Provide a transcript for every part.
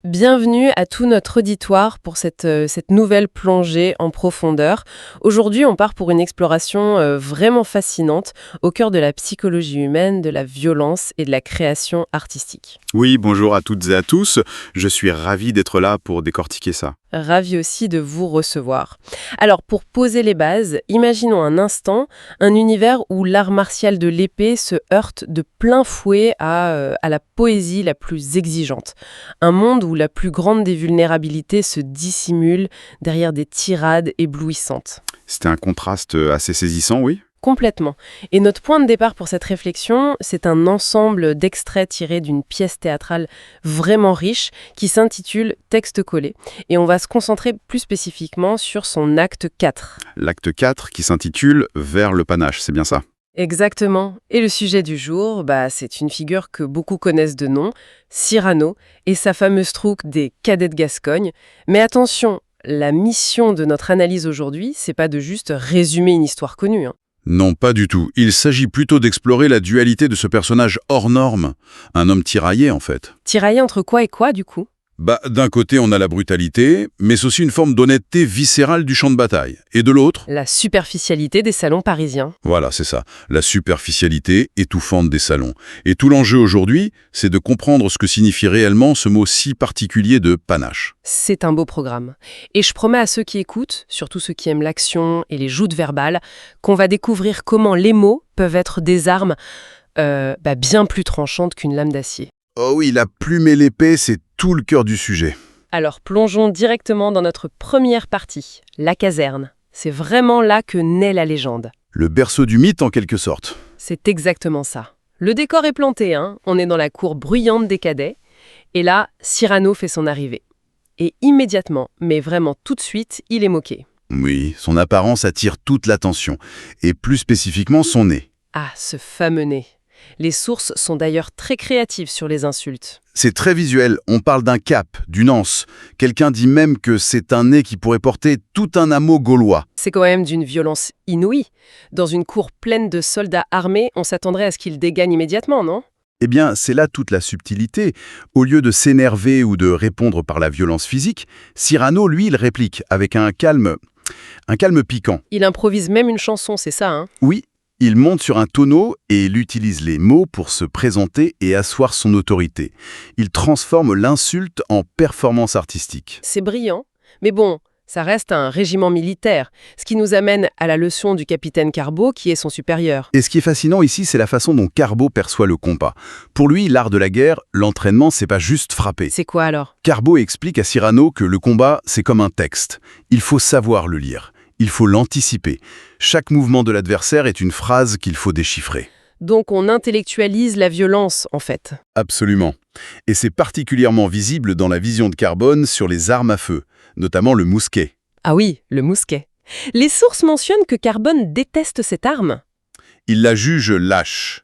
Bienvenue à tout notre auditoire pour cette nouvelle plongée en profondeur. Aujourd'hui, on part pour une exploration vraiment fascinante au cœur de la psychologie humaine, de la violence et de la création artistique. Oui, bonjour à toutes et à tous. Je suis ravi d'être là pour décortiquer ça. Ravi aussi de vous recevoir. Alors, pour poser les bases, imaginons un instant un univers où l'art martial de l'épée se heurte de plein fouet à la poésie la plus exigeante. Un monde où la plus grande des vulnérabilités se dissimule derrière des tirades éblouissantes. C'était un contraste assez saisissant, oui. Complètement. Et notre point de départ pour cette réflexion, c'est un ensemble d'extraits tirés d'une pièce théâtrale vraiment riche qui s'intitule Texte collé. Et on va se concentrer plus spécifiquement sur son acte 4. L'acte 4 qui s'intitule Vers le panache, c'est bien ça? Exactement. Et le sujet du jour, c'est une figure que beaucoup connaissent de nom, Cyrano, et sa fameuse troupe des cadets de Gascogne. Mais attention, la mission de notre analyse aujourd'hui, c'est pas de juste résumer une histoire connue, hein. Non, pas du tout. Il s'agit plutôt d'explorer la dualité de ce personnage hors norme. Un homme tiraillé, en fait. Tiraillé entre quoi et quoi, du coup ? D'un côté, on a la brutalité, mais c'est aussi une forme d'honnêteté viscérale du champ de bataille. Et de l'autre, La superficialité des salons parisiens. voilà, c'est ça, la superficialité étouffante des salons. Et tout l'enjeu aujourd'hui, c'est de comprendre ce que signifie réellement ce mot si particulier de panache. C'est un beau programme. Et je promets à ceux qui écoutent, surtout ceux qui aiment l'action et les joutes verbales, qu'on va découvrir comment les mots peuvent être des armes bien plus tranchantes qu'une lame d'acier. Oh oui, la plume et l'épée, c'est tout le cœur du sujet. Alors plongeons directement dans notre première partie, la caserne. C'est vraiment là que naît la légende. Le berceau du mythe en quelque sorte. C'est exactement ça. Le décor est planté, hein. On est dans la cour bruyante des cadets. Et là, Cyrano fait son arrivée. Et immédiatement, mais vraiment tout de suite, il est moqué. Oui, son apparence attire toute l'attention, et plus spécifiquement son nez. Ah, ce fameux nez. Les sources sont d'ailleurs très créatives sur les insultes. C'est très visuel, on parle d'un cap, d'une anse. Quelqu'un dit même que c'est un nez qui pourrait porter tout un hameau gaulois. C'est quand même d'une violence inouïe. Dans une cour pleine de soldats armés, on s'attendrait à ce qu'ils dégagnent immédiatement, non ? Eh bien, c'est là toute la subtilité. Au lieu de s'énerver ou de répondre par la violence physique, Cyrano, lui, il réplique avec un calme piquant. Il improvise même une chanson, c'est ça, hein ? Oui, il monte sur un tonneau et il utilise les mots pour se présenter et asseoir son autorité. Il transforme l'insulte en performance artistique. C'est brillant, mais bon, ça reste un régiment militaire, ce qui nous amène à la leçon du capitaine Carbeau qui est son supérieur. Et ce qui est fascinant ici, c'est la façon dont Carbeau perçoit le combat. Pour lui, l'art de la guerre, l'entraînement, c'est pas juste frapper. C'est quoi alors ? Carbeau explique à Cyrano que le combat, c'est comme un texte. Il faut savoir le lire. Il faut l'anticiper. Chaque mouvement de l'adversaire est une phrase qu'il faut déchiffrer. Donc on intellectualise la violence, en fait. Absolument. Et c'est particulièrement visible dans la vision de Carbone sur les armes à feu, notamment le mousquet. Ah oui, le mousquet. Les sources mentionnent que Carbone déteste cette arme. Il la juge lâche.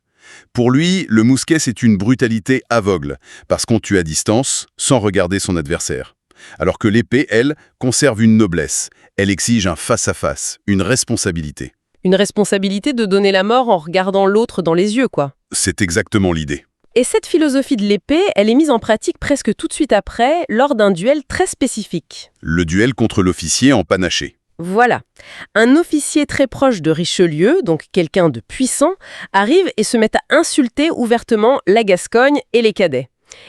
Pour lui, le mousquet, c'est une brutalité aveugle, parce qu'on tue à distance, sans regarder son adversaire. Alors que l'épée, elle, conserve une noblesse. Elle exige un face-à-face, une responsabilité. Une responsabilité de donner la mort en regardant l'autre dans les yeux, quoi. C'est exactement l'idée. Et cette philosophie de l'épée, elle est mise en pratique presque tout de suite après, lors d'un duel très spécifique. Le duel contre l'officier en panaché. Voilà. Un officier très proche de Richelieu, donc quelqu'un de puissant, arrive et se met à insulter ouvertement la Gascogne et les cadets.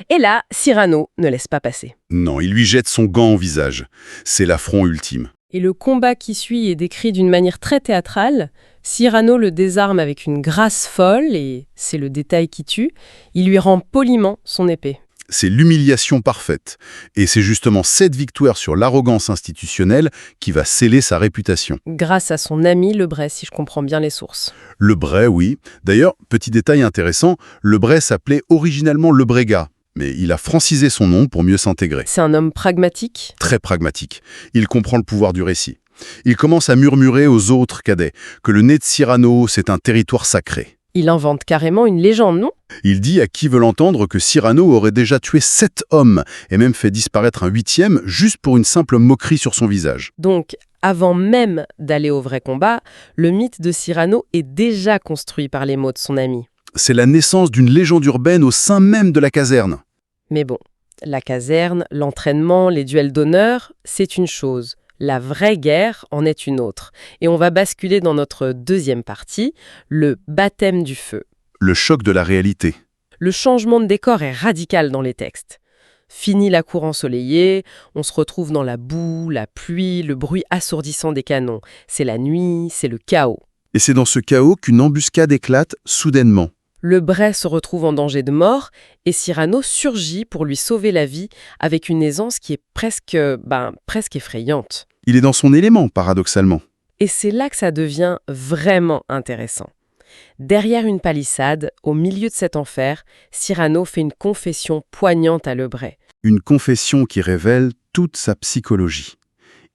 Et là, Cyrano ne laisse pas passer. Non, il lui jette son gant au visage. C'est l'affront ultime. Et le combat qui suit est décrit d'une manière très théâtrale. Cyrano le désarme avec une grâce folle, et c'est le détail qui tue. Il lui rend poliment son épée. C'est l'humiliation parfaite. Et c'est justement cette victoire sur l'arrogance institutionnelle qui va sceller sa réputation. Grâce à son ami Lebray, si je comprends bien les sources. Lebray, oui. D'ailleurs, petit détail intéressant, Lebray s'appelait originalement Lebréga. Mais il a francisé son nom pour mieux s'intégrer. C'est un homme pragmatique. Très pragmatique. Il comprend le pouvoir du récit. Il commence à murmurer aux autres cadets que le nez de Cyrano, c'est un territoire sacré. Il invente carrément une légende, non ? Il dit à qui veut l'entendre que Cyrano aurait déjà tué 7 hommes et même fait disparaître un 8e juste pour une simple moquerie sur son visage. Donc, avant même d'aller au vrai combat, le mythe de Cyrano est déjà construit par les mots de son ami. C'est la naissance d'une légende urbaine au sein même de la caserne. Mais bon, La caserne, l'entraînement, les duels d'honneur, c'est une chose. La vraie guerre en est une autre. Et on va basculer dans notre deuxième partie, le baptême du feu. Le choc de la réalité. Le changement de décor est radical dans les textes. Fini la cour ensoleillée, on se retrouve dans la boue, la pluie, le bruit assourdissant des canons. C'est la nuit, c'est le chaos. Et c'est dans ce chaos qu'une embuscade éclate soudainement. Le Bray se retrouve en danger de mort et Cyrano surgit pour lui sauver la vie avec une aisance qui est presque effrayante. Il est dans son élément, paradoxalement. Et c'est là que ça devient vraiment intéressant. Derrière une palissade, au milieu de cet enfer, Cyrano fait une confession poignante à Le Bray. Une confession qui révèle toute sa psychologie.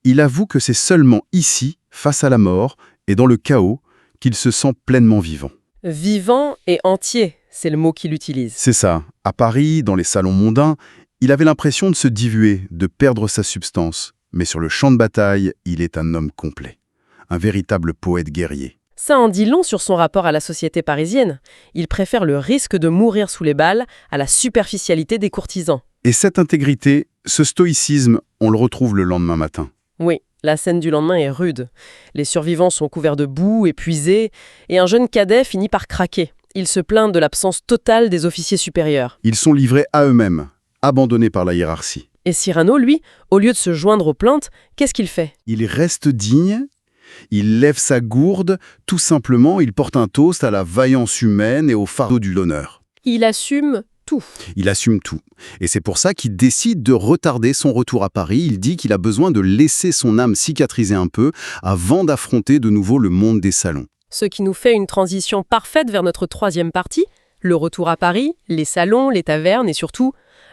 Il avoue que c'est seulement ici, face à la mort et dans le chaos, qu'il se sent pleinement vivant. Vivant et entier, c'est le mot qu'il utilise. C'est ça. À Paris, dans les salons mondains, il avait l'impression de se diluer, de perdre sa substance. Mais sur le champ de bataille, il est un homme complet. Un véritable poète guerrier. Ça en dit long sur son rapport à la société parisienne. Il préfère le risque de mourir sous les balles à la superficialité des courtisans. Et cette intégrité, ce stoïcisme, on le retrouve le lendemain matin. Oui, la scène du lendemain est rude. Les survivants sont couverts de boue, épuisés, et un jeune cadet finit par craquer. Il se plaint de l'absence totale des officiers supérieurs. Ils sont livrés à eux-mêmes, abandonnés par la hiérarchie. Et Cyrano, lui, au lieu de se joindre aux plaintes, qu'est-ce qu'il fait? Il reste digne, il lève sa gourde, tout simplement, il porte un toast à la vaillance humaine et au fardeau du l'honneur. Il assume tout. Il assume tout. Et c'est pour ça qu'il décide de retarder son retour à Paris. Il dit qu'il a besoin de laisser son âme cicatriser un peu avant d'affronter de nouveau le monde des salons. Ce qui nous fait une transition parfaite vers notre troisième partie, le retour à Paris, les salons, les tavernes et surtout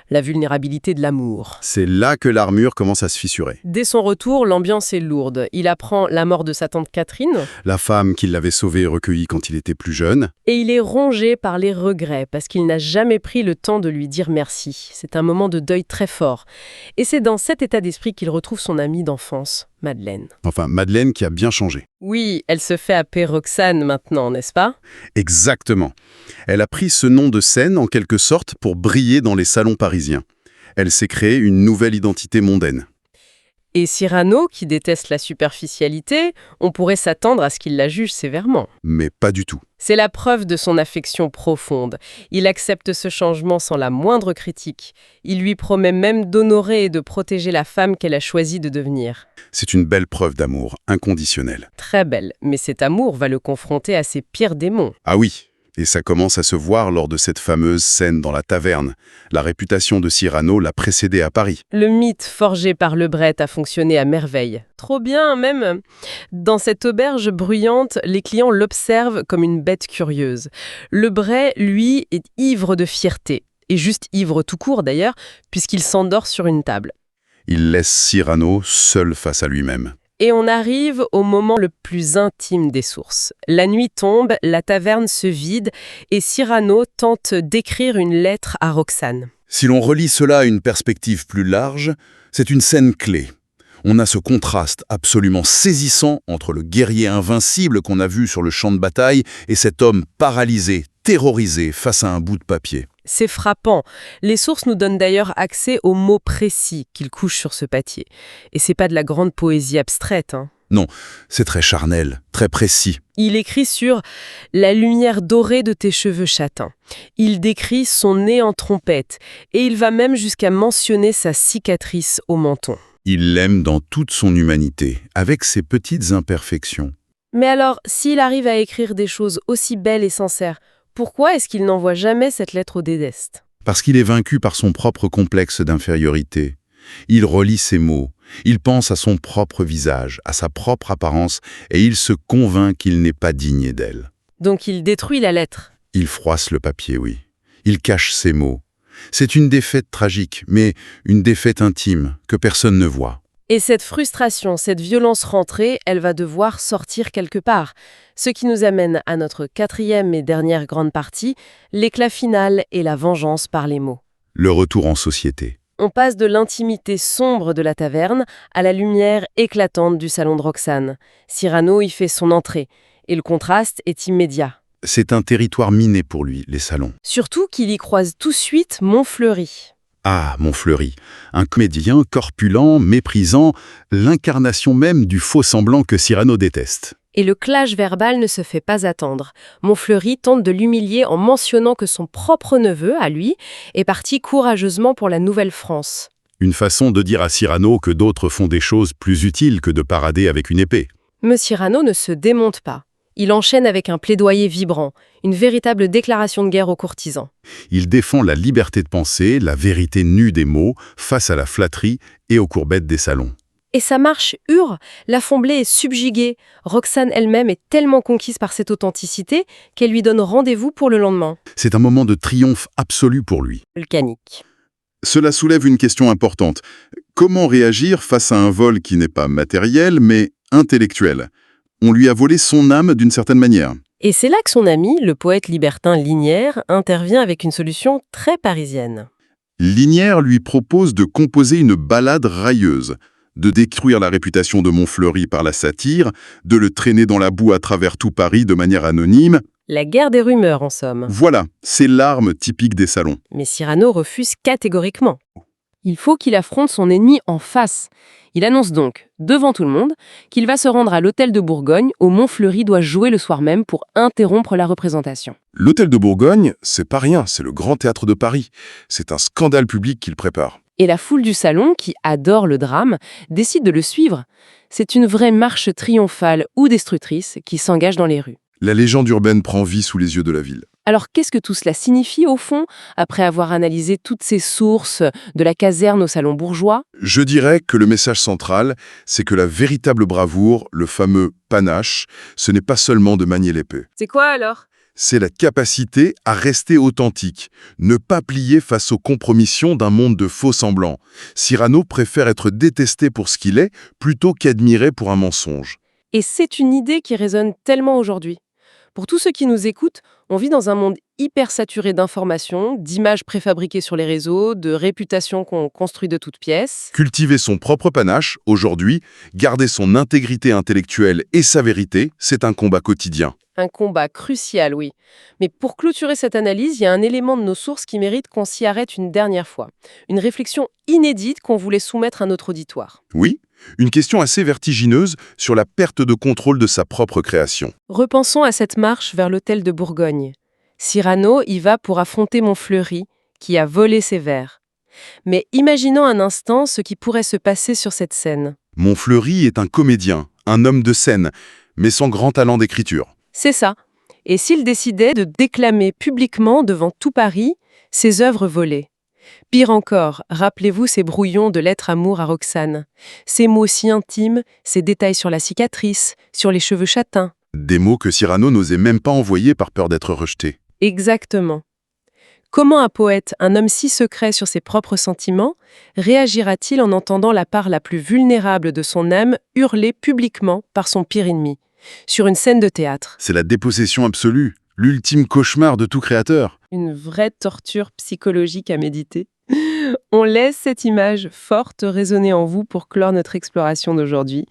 la vulnérabilité de l'amour. C'est là que l'armure commence à se fissurer. Dès son retour, l'ambiance est lourde. Il apprend la mort de sa tante Catherine. La femme qui l'avait sauvé et recueilli quand il était plus jeune. Et il est rongé par les regrets parce qu'il n'a jamais pris le temps de lui dire merci. C'est un moment de deuil très fort. Et c'est dans cet état d'esprit qu'il retrouve son amie d'enfance, Madeleine. Enfin, Madeleine qui a bien changé. Oui, elle se fait appeler Roxane maintenant, n'est-ce pas? Exactement. Elle a pris ce nom de scène en quelque sorte pour briller dans les salons parisiens. Elle s'est créée une nouvelle identité mondaine. Et Cyrano, qui déteste la superficialité, on pourrait s'attendre à ce qu'il la juge sévèrement. Mais pas du tout. C'est la preuve de son affection profonde. Il accepte ce changement sans la moindre critique. Il lui promet même d'honorer et de protéger la femme qu'elle a choisi de devenir. C'est une belle preuve d'amour, inconditionnel. Très belle, mais cet amour va le confronter à ses pires démons. Ah oui, et ça commence à se voir lors de cette fameuse scène dans la taverne. La réputation de Cyrano l'a précédé à Paris. Le mythe forgé par Le Bray a fonctionné à merveille. Trop bien, même. Dans cette auberge bruyante, les clients l'observent comme une bête curieuse. Le Bray, lui, est ivre de fierté. Et juste ivre tout court d'ailleurs, puisqu'il s'endort sur une table. Il laisse Cyrano seul face à lui-même. Et on arrive au moment le plus intime des sources. La nuit tombe, la taverne se vide et Cyrano tente d'écrire une lettre à Roxane. Si l'on relie cela à une perspective plus large, c'est une scène clé. On a ce contraste absolument saisissant entre le guerrier invincible qu'on a vu sur le champ de bataille et cet homme paralysé, terrorisé face à un bout de papier. C'est frappant. Les sources nous donnent d'ailleurs accès aux mots précis qu'il couche sur ce papier. Et c'est pas de la grande poésie abstraite, hein. Non, c'est très charnel, très précis. Il écrit sur « la lumière dorée de tes cheveux châtains ». Il décrit son nez en trompette et il va même jusqu'à mentionner sa cicatrice au menton. Il l'aime dans toute son humanité, avec ses petites imperfections. Mais alors, s'il arrive à écrire des choses aussi belles et sincères, pourquoi est-ce qu'il n'envoie jamais cette lettre au Dédeste? Parce qu'il est vaincu par son propre complexe d'infériorité. Il relit ses mots, il pense à son propre visage, à sa propre apparence, et il se convainc qu'il n'est pas digne d'elle. Donc il détruit la lettre. Il froisse le papier, oui. Il cache ses mots. C'est une défaite tragique, mais une défaite intime, que personne ne voit. Et cette frustration, cette violence rentrée, elle va devoir sortir quelque part. Ce qui nous amène à notre quatrième et dernière grande partie, l'éclat final et la vengeance par les mots. Le retour en société. On passe de l'intimité sombre de la taverne à la lumière éclatante du salon de Roxane. Cyrano y fait son entrée, et le contraste est immédiat. C'est un territoire miné pour lui, les salons. Surtout qu'il y croise tout de suite Montfleury. Ah, Montfleury, un comédien corpulent, méprisant, l'incarnation même du faux-semblant que Cyrano déteste. Et le clash verbal ne se fait pas attendre. Montfleury tente de l'humilier en mentionnant que son propre neveu, à lui, est parti courageusement pour la Nouvelle-France. Une façon de dire à Cyrano que d'autres font des choses plus utiles que de parader avec une épée. Mais Cyrano ne se démonte pas. Il enchaîne avec un plaidoyer vibrant, une véritable déclaration de guerre aux courtisans. Il défend la liberté de penser, la vérité nue des mots, face à la flatterie et aux courbettes des salons. Et sa marche hurle, l'Affolée est subjuguée. Roxane elle-même est tellement conquise par cette authenticité qu'elle lui donne rendez-vous pour le lendemain. C'est un moment de triomphe absolu pour lui. Volcanique. Cela soulève une question importante. Comment réagir face à un vol qui n'est pas matériel, mais intellectuel ? On lui a volé son âme d'une certaine manière. Et c'est là que son ami, le poète libertin Linière, intervient avec une solution très parisienne. Linière lui propose de composer une ballade railleuse, de détruire la réputation de Montfleury par la satire, de le traîner dans la boue à travers tout Paris de manière anonyme. La guerre des rumeurs, en somme. Voilà, c'est l'arme typique des salons. Mais Cyrano refuse catégoriquement. Il faut qu'il affronte son ennemi en face. Il annonce donc, devant tout le monde, qu'il va se rendre à l'hôtel de Bourgogne où Montfleury doit jouer le soir même pour interrompre la représentation. L'hôtel de Bourgogne, c'est pas rien, c'est le grand théâtre de Paris. C'est un scandale public qu'il prépare. Et la foule du salon, qui adore le drame, décide de le suivre. C'est une vraie marche triomphale ou destructrice qui s'engage dans les rues. La légende urbaine prend vie sous les yeux de la ville. Alors qu'est-ce que tout cela signifie au fond, après avoir analysé toutes ces sources, de la caserne au salon bourgeois ? Je dirais que le message central, c'est que la véritable bravoure, le fameux panache, ce n'est pas seulement de manier l'épée. C'est quoi alors ? C'est la capacité à rester authentique, ne pas plier face aux compromissions d'un monde de faux-semblants. Cyrano préfère être détesté pour ce qu'il est, plutôt qu'admiré pour un mensonge. Et c'est une idée qui résonne tellement aujourd'hui. Pour tous ceux qui nous écoutent, on vit dans un monde hyper saturé d'informations, d'images préfabriquées sur les réseaux, de réputations qu'on construit de toutes pièces. Cultiver son propre panache, aujourd'hui, garder son intégrité intellectuelle et sa vérité, c'est un combat quotidien. Un combat crucial, oui. Mais pour clôturer cette analyse, il y a un élément de nos sources qui mérite qu'on s'y arrête une dernière fois. Une réflexion inédite qu'on voulait soumettre à notre auditoire. Oui, une question assez vertigineuse sur la perte de contrôle de sa propre création. Repensons à cette marche vers l'hôtel de Bourgogne. Cyrano y va pour affronter Montfleury, qui a volé ses vers. Mais imaginons un instant ce qui pourrait se passer sur cette scène. Montfleury est un comédien, un homme de scène, mais sans grand talent d'écriture. C'est ça. Et s'il décidait de déclamer publiquement devant tout Paris ses œuvres volées ? Pire encore, rappelez-vous ces brouillons de lettres amour à Roxane. Ces mots si intimes, ces détails sur la cicatrice, sur les cheveux châtains. Des mots que Cyrano n'osait même pas envoyer par peur d'être rejeté. Exactement. Comment un poète, un homme si secret sur ses propres sentiments, réagira-t-il en entendant la part la plus vulnérable de son âme hurlée publiquement par son pire ennemi, sur une scène de théâtre ? C'est la dépossession absolue, l'ultime cauchemar de tout créateur. Une vraie torture psychologique à méditer. On laisse cette image forte résonner en vous pour clore notre exploration d'aujourd'hui.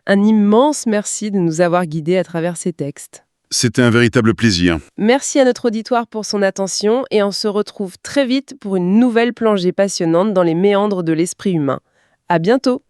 Un immense merci de nous avoir guidés à travers ces textes. C'était un véritable plaisir. Merci à notre auditoire pour son attention et on se retrouve très vite pour une nouvelle plongée passionnante dans les méandres de l'esprit humain. À bientôt!